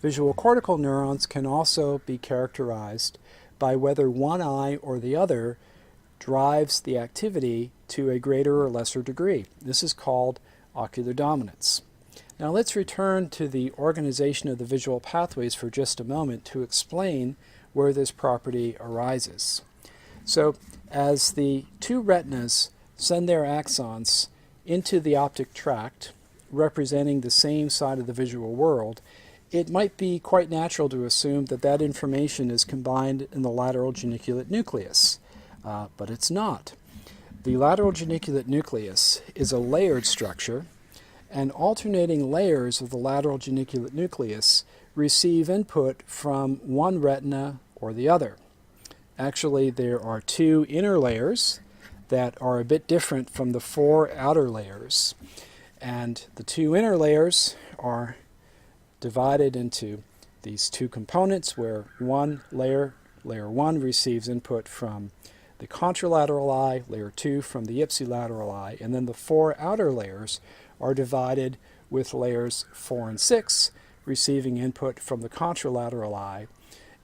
Visual cortical neurons can also be characterized by whether one eye or the other drives the activity to a greater or lesser degree. This is called ocular dominance. Now let's return to the organization of the visual pathways for just a moment to explain where this property arises. So as the two retinas send their axons into the optic tract, representing the same side of the visual world, it might be quite natural to assume that that information is combined in the lateral geniculate nucleus, but it's not. The lateral geniculate nucleus is a layered structure, and alternating layers of the lateral geniculate nucleus receive input from one retina or the other. Actually, there are two inner layers that are a bit different from the four outer layers, and the two inner layers are divided into these two components where one layer, layer 1, receives input from the contralateral eye, layer 2 from the ipsilateral eye, and then the four outer layers are divided with layers 4 and 6 receiving input from the contralateral eye,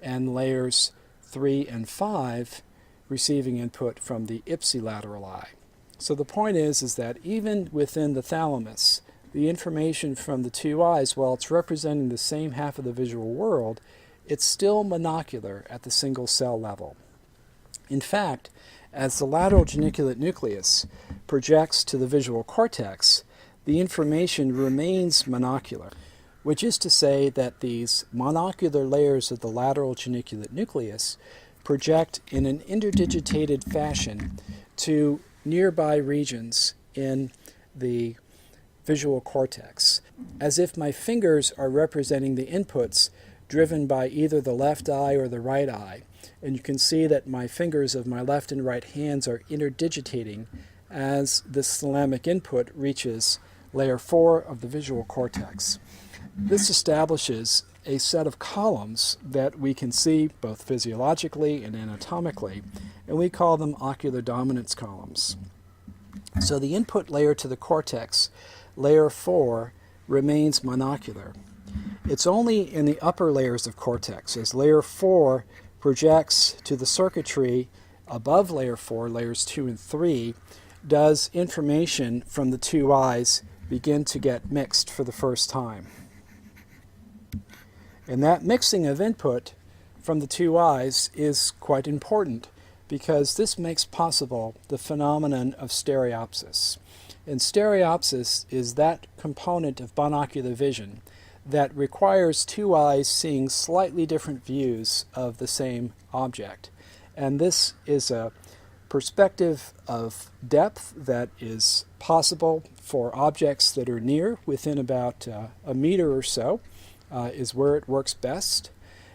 and layers 3 and 5 receiving input from the ipsilateral eye. So the point is that even within the thalamus, the information from the two eyes, while it's representing the same half of the visual world, it's still monocular at the single cell level. In fact, as the lateral geniculate nucleus projects to the visual cortex, the information remains monocular, which is to say that these monocular layers of the lateral geniculate nucleus project in an interdigitated fashion to nearby regions in the visual cortex, as if my fingers are representing the inputs driven by either the left eye or the right eye. And you can see that my fingers of my left and right hands are interdigitating as this thalamic input reaches layer 4 of the visual cortex. This establishes a set of columns that we can see both physiologically and anatomically, and we call them ocular dominance columns. So the input layer to the cortex, layer 4, remains monocular. It's only in the upper layers of cortex, as layer 4 projects to the circuitry above layer 4, layers 2 and 3, does information from the two eyes begin to get mixed for the first time. And that mixing of input from the two eyes is quite important because this makes possible the phenomenon of stereopsis. And stereopsis is that component of binocular vision that requires two eyes seeing slightly different views of the same object. And this is a perspective of depth that is possible for objects that are near, within about a meter or so, is where it works best.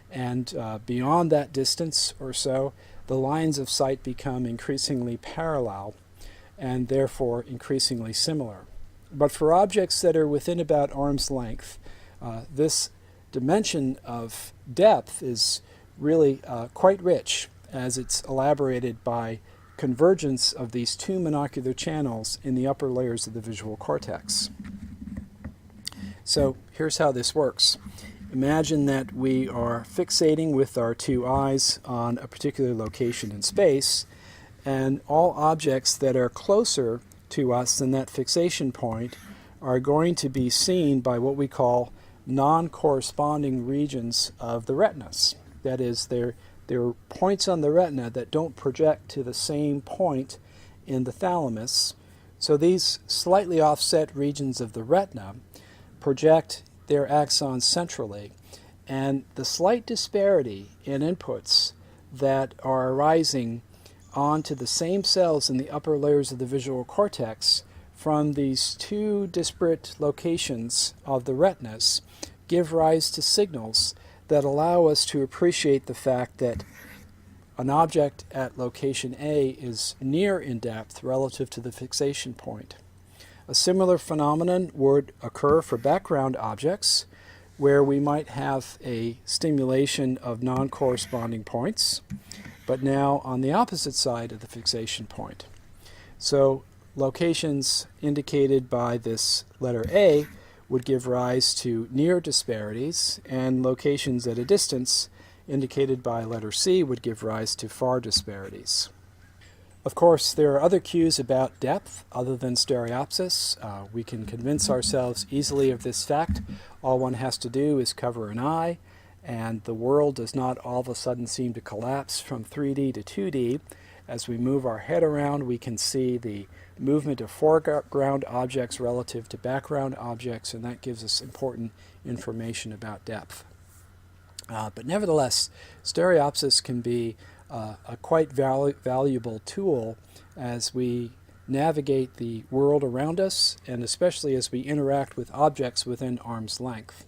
And beyond that distance or so, the lines of sight become increasingly parallel and therefore increasingly similar. But for objects that are within about arm's length, this dimension of depth is really quite rich, as it's elaborated by convergence of these two monocular channels in the upper layers of the visual cortex. So here's how this works. Imagine that we are fixating with our two eyes on a particular location in space, and all objects that are closer to us than that fixation point are going to be seen by what we call non-corresponding regions of the retinas. That is, there are points on the retina that don't project to the same point in the thalamus. So these slightly offset regions of the retina project their axons centrally, and the slight disparity in inputs that are arising onto the same cells in the upper layers of the visual cortex from these two disparate locations of the retinas give rise to signals that allow us to appreciate the fact that an object at location A is near in depth relative to the fixation point. A similar phenomenon would occur for background objects, where we might have a stimulation of non-corresponding points, but now on the opposite side of the fixation point. So locations indicated by this letter A would give rise to near disparities, and locations at a distance, indicated by letter C, would give rise to far disparities. Of course, there are other cues about depth other than stereopsis. We can convince ourselves easily of this fact. All one has to do is cover an eye, and the world does not all of a sudden seem to collapse from 3D to 2D. As we move our head around, we can see the movement of foreground objects relative to background objects, and that gives us important information about depth. But nevertheless, stereopsis can be a quite valuable tool as we navigate the world around us, and especially as we interact with objects within arm's length.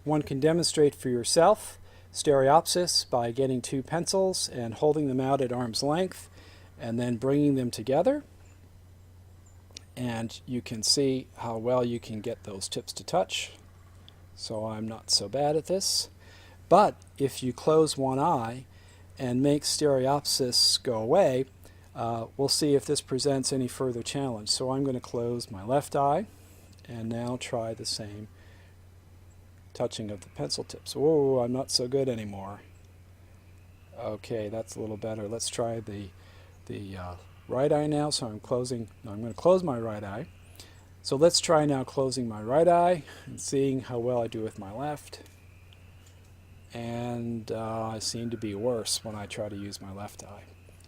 One can demonstrate for yourself stereopsis by getting two pencils and holding them out at arm's length and then bringing them together. And you can see how well you can get those tips to touch. So I'm not so bad at this. But if you close one eye and make stereopsis go away, we'll see if this presents any further challenge. So I'm going to close my left eye and now try the same touching of the pencil tips. Whoa, I'm not so good anymore. Okay, that's a little better. Let's try the right eye now. So I'm going to close my right eye. So let's try now closing my right eye and seeing how well I do with my left. And I seem to be worse when I try to use my left eye.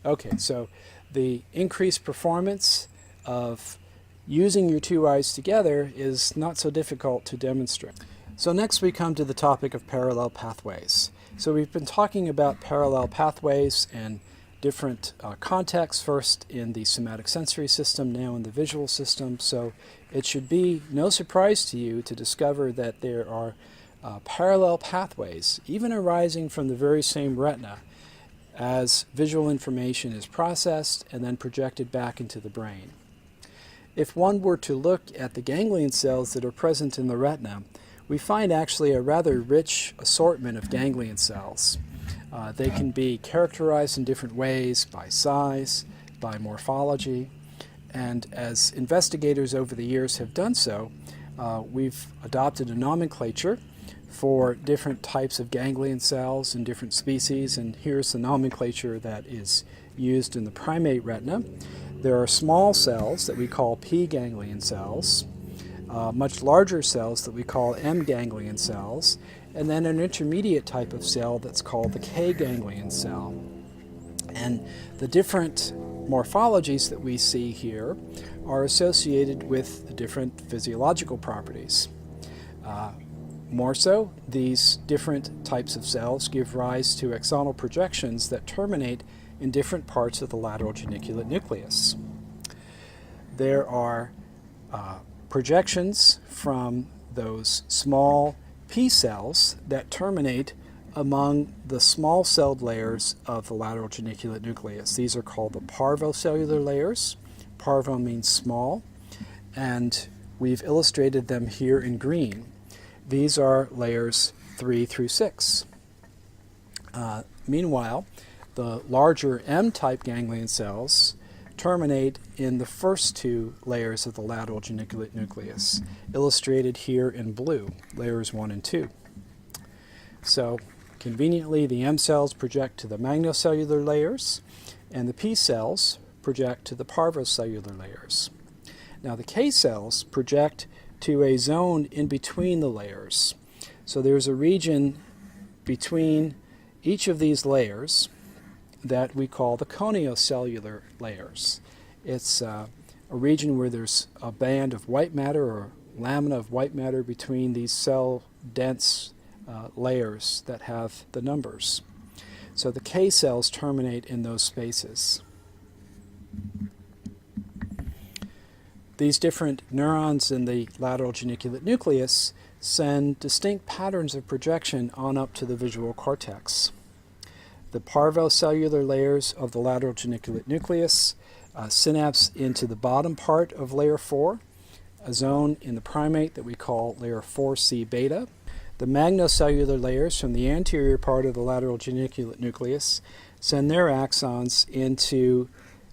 Okay, so the increased performance of using your two eyes together is not so difficult to demonstrate. So next we come to the topic of parallel pathways. So we've been talking about parallel pathways in different contexts, first in the somatic sensory system, now in the visual system. So it should be no surprise to you to discover that there are parallel pathways, even arising from the very same retina, as visual information is processed and then projected back into the brain. If one were to look at the ganglion cells that are present in the retina, we find actually a rather rich assortment of ganglion cells. They can be characterized in different ways by size, by morphology, and as investigators over the years have done so, we've adopted a nomenclature for different types of ganglion cells in different species, and here's the nomenclature that is used in the primate retina. There are small cells that we call P ganglion cells, much larger cells that we call M ganglion cells, and then an intermediate type of cell that's called the K ganglion cell. And the different morphologies that we see here are associated with the different physiological properties. More so, these different types of cells give rise to axonal projections that terminate in different parts of the lateral geniculate nucleus. There are projections from those small P cells that terminate among the small-celled layers of the lateral geniculate nucleus. These are called the parvocellular layers. Parvo means small, and we've illustrated them here in green. These are layers 3 through 6. Meanwhile, the larger M-type ganglion cells terminate in the first two layers of the lateral geniculate nucleus, illustrated here in blue, layers 1 and 2. So, conveniently, the M cells project to the magnocellular layers, and the P cells project to the parvocellular layers. Now, the K cells project to a zone in between the layers. So there's a region between each of these layers that we call the coniocellular layers. It's a region where there's a band of white matter or lamina of white matter between these cell-dense layers that have the numbers. So the K cells terminate in those spaces. These different neurons in the lateral geniculate nucleus send distinct patterns of projection on up to the visual cortex. The parvocellular layers of the lateral geniculate nucleus synapse into the bottom part of layer 4, a zone in the primate that we call layer 4C beta. The magnocellular layers from the anterior part of the lateral geniculate nucleus send their axons into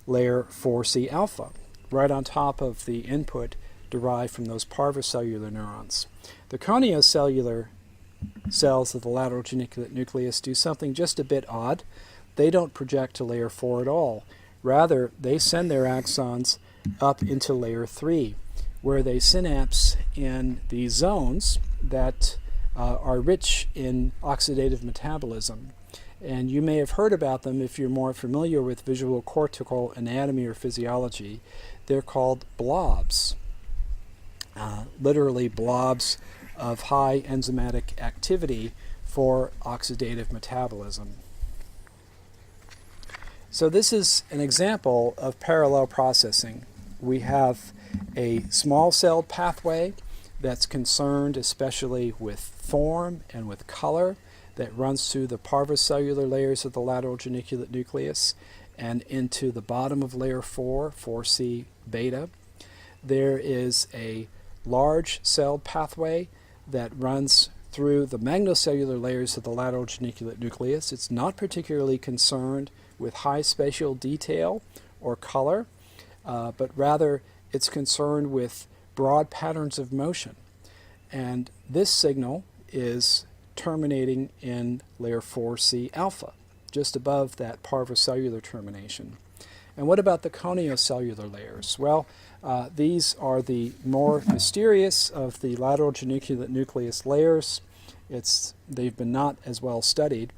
layer 4C alpha, right on top of the input derived from those parvocellular neurons. The coniocellular cells of the lateral geniculate nucleus do something just a bit odd. They don't project to layer 4 at all. Rather, they send their axons up into layer 3, where they synapse in the zones that are rich in oxidative metabolism. And you may have heard about them if you're more familiar with visual cortical anatomy or physiology. They're called blobs, literally blobs of high enzymatic activity for oxidative metabolism. So this is an example of parallel processing. We have a small-celled pathway that's concerned especially with form and with color that runs through the parvocellular layers of the lateral geniculate nucleus and into the bottom of layer 4, 4C beta. There is a large-celled pathway that runs through the magnocellular layers of the lateral geniculate nucleus. It's not particularly concerned with high spatial detail or color, but rather it's concerned with broad patterns of motion. And this signal is terminating in layer 4C alpha, just above that parvocellular termination. And what about the coniocellular layers? Well, these are the more mysterious of the lateral geniculate nucleus layers. They've been not as well studied,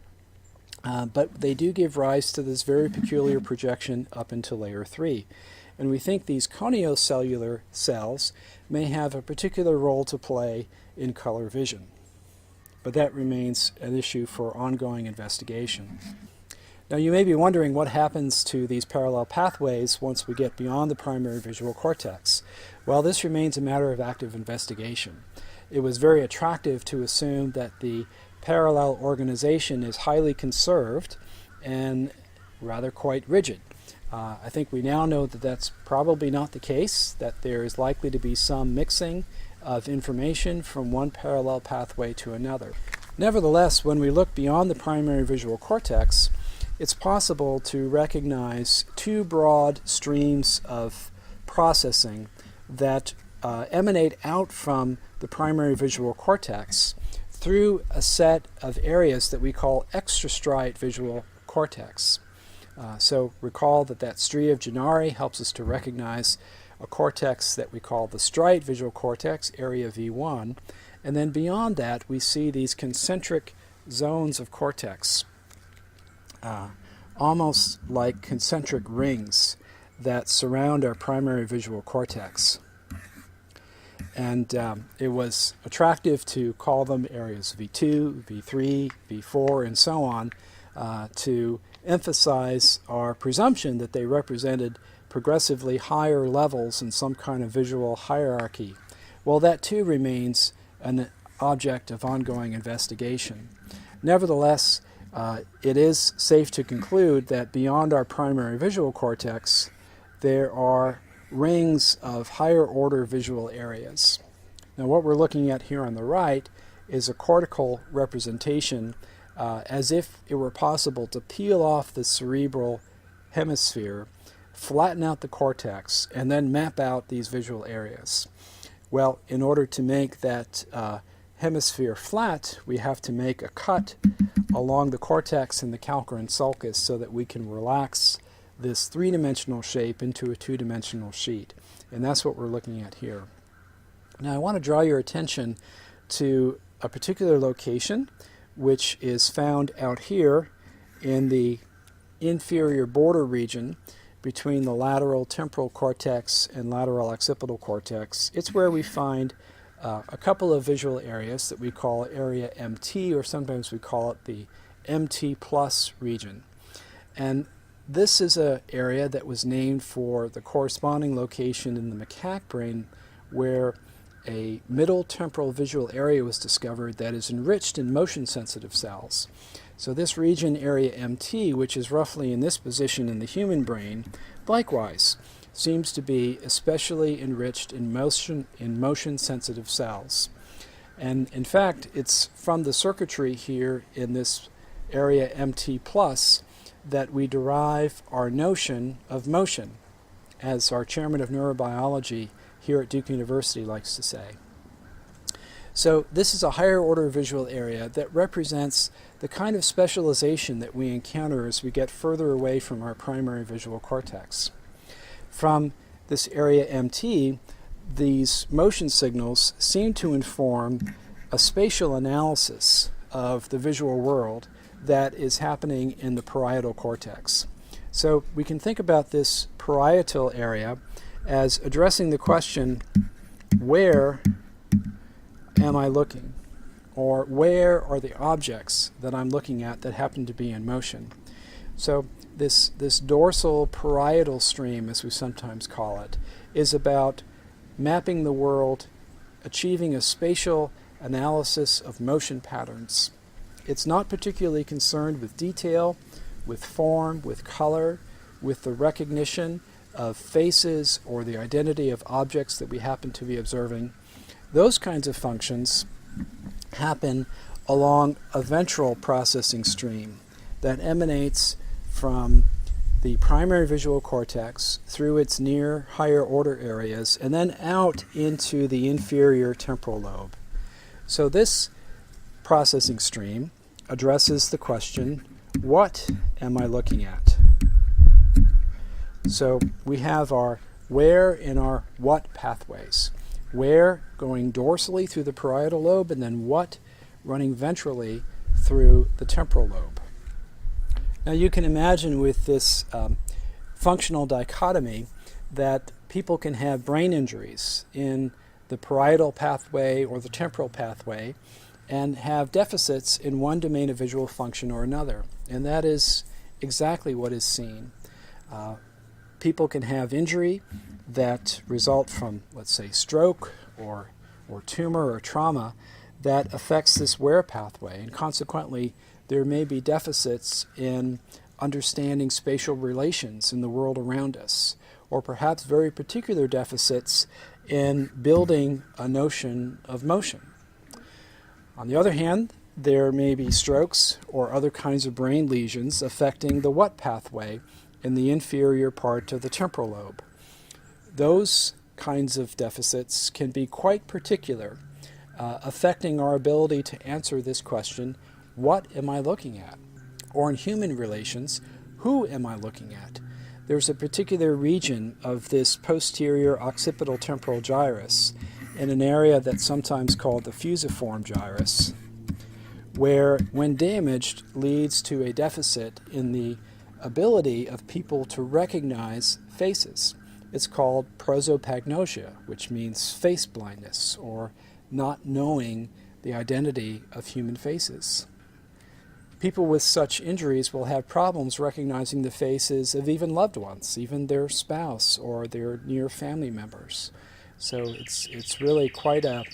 but they do give rise to this very peculiar projection up into layer 3. And we think these coniocellular cells may have a particular role to play in color vision. But that remains an issue for ongoing investigation. Now you may be wondering what happens to these parallel pathways once we get beyond the primary visual cortex. Well, this remains a matter of active investigation. It was very attractive to assume that the parallel organization is highly conserved and rather quite rigid. I think we now know that that's probably not the case, that there is likely to be some mixing of information from one parallel pathway to another. Nevertheless, when we look beyond the primary visual cortex, it's possible to recognize two broad streams of processing that emanate out from the primary visual cortex through a set of areas that we call extrastriate visual cortex. So recall that stria of Gennari helps us to recognize a cortex that we call the striate visual cortex, area V1, and then beyond that we see these concentric zones of cortex, almost like concentric rings that surround our primary visual cortex. And it was attractive to call them areas V2, V3, V4, and so on, to emphasize our presumption that they represented progressively higher levels in some kind of visual hierarchy. Well, that too remains an object of ongoing investigation. Nevertheless, it is safe to conclude that beyond our primary visual cortex, there are rings of higher order visual areas. Now what we're looking at here on the right is a cortical representation as if it were possible to peel off the cerebral hemisphere, flatten out the cortex, and then map out these visual areas. Well, in order to make that hemisphere flat, we have to make a cut along the cortex and the calcarine sulcus so that we can relax this three-dimensional shape into a two-dimensional sheet. And that's what we're looking at here. Now I want to draw your attention to a particular location which is found out here in the inferior border region between the lateral temporal cortex and lateral occipital cortex. It's where we find a couple of visual areas that we call area MT, or sometimes we call it the MT plus region. And this is an area that was named for the corresponding location in the macaque brain where a middle temporal visual area was discovered that is enriched in motion-sensitive cells. So this region, area MT, which is roughly in this position in the human brain, likewise seems to be especially enriched in motion-sensitive cells. And in fact, it's from the circuitry here in this area MT plus that we derive our notion of motion. As our chairman of neurobiology here at Duke University likes to say. So this is a higher order visual area that represents the kind of specialization that we encounter as we get further away from our primary visual cortex. From this area MT, these motion signals seem to inform a spatial analysis of the visual world that is happening in the parietal cortex. So we can think about this parietal area as addressing the question, where am I looking? Or where are the objects that I'm looking at that happen to be in motion? So this dorsal parietal stream, as we sometimes call it, is about mapping the world, achieving a spatial analysis of motion patterns. It's not particularly concerned with detail, with form, with color, with the recognition of faces or the identity of objects that we happen to be observing. Those kinds of functions happen along a ventral processing stream that emanates from the primary visual cortex through its near higher order areas and then out into the inferior temporal lobe. So this processing stream addresses the question, what am I looking at? So we have our where and our what pathways. Where going dorsally through the parietal lobe, and then what running ventrally through the temporal lobe. Now you can imagine with this functional dichotomy that people can have brain injuries in the parietal pathway or the temporal pathway and have deficits in one domain of visual function or another. And that is exactly what is seen. People can have injury that result from, let's say, stroke or tumor or trauma that affects this where pathway, and consequently there may be deficits in understanding spatial relations in the world around us, or perhaps very particular deficits in building a notion of motion. On the other hand, there may be strokes or other kinds of brain lesions affecting the what pathway in the inferior part of the temporal lobe. Those kinds of deficits can be quite particular, affecting our ability to answer this question, what am I looking at? Or in human relations, who am I looking at? There's a particular region of this posterior occipital temporal gyrus in an area that's sometimes called the fusiform gyrus, where when damaged leads to a deficit in the ability of people to recognize faces. It's called prosopagnosia, which means face blindness, or not knowing the identity of human faces. People with such injuries will have problems recognizing the faces of even loved ones, even their spouse or their near family members. So it's really quite a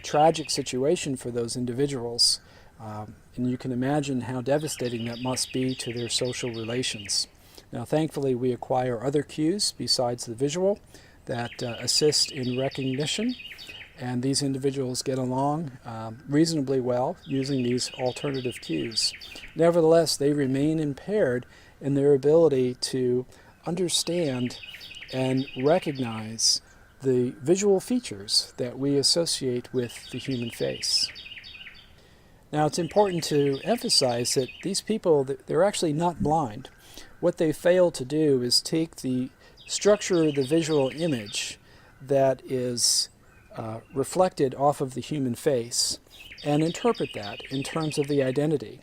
tragic situation for those individuals, and you can imagine how devastating that must be to their social relations. Now, thankfully, we acquire other cues besides the visual that assist in recognition, and these individuals get along reasonably well using these alternative cues. Nevertheless, they remain impaired in their ability to understand and recognize the visual features that we associate with the human face. Now, it's important to emphasize that these people, they're actually not blind. What they fail to do is take the structure of the visual image that is reflected off of the human face and interpret that in terms of the identity.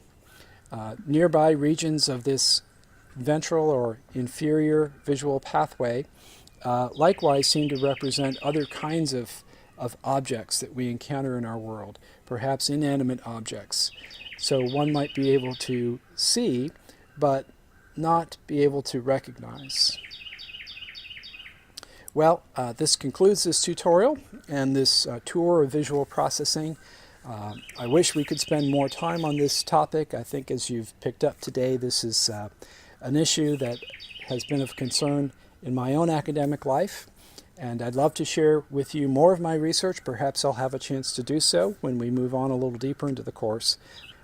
Nearby regions of this ventral or inferior visual pathway likewise seem to represent other kinds of objects that we encounter in our world, perhaps inanimate objects. So one might be able to see, but not be able to recognize. Well, this concludes this tutorial and this tour of visual processing. I wish we could spend more time on this topic. I think as you've picked up today, this is an issue that has been of concern in my own academic life, and I'd love to share with you more of my research. Perhaps I'll have a chance to do so when we move on a little deeper into the course.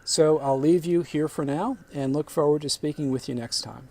So I'll leave you here for now and look forward to speaking with you next time.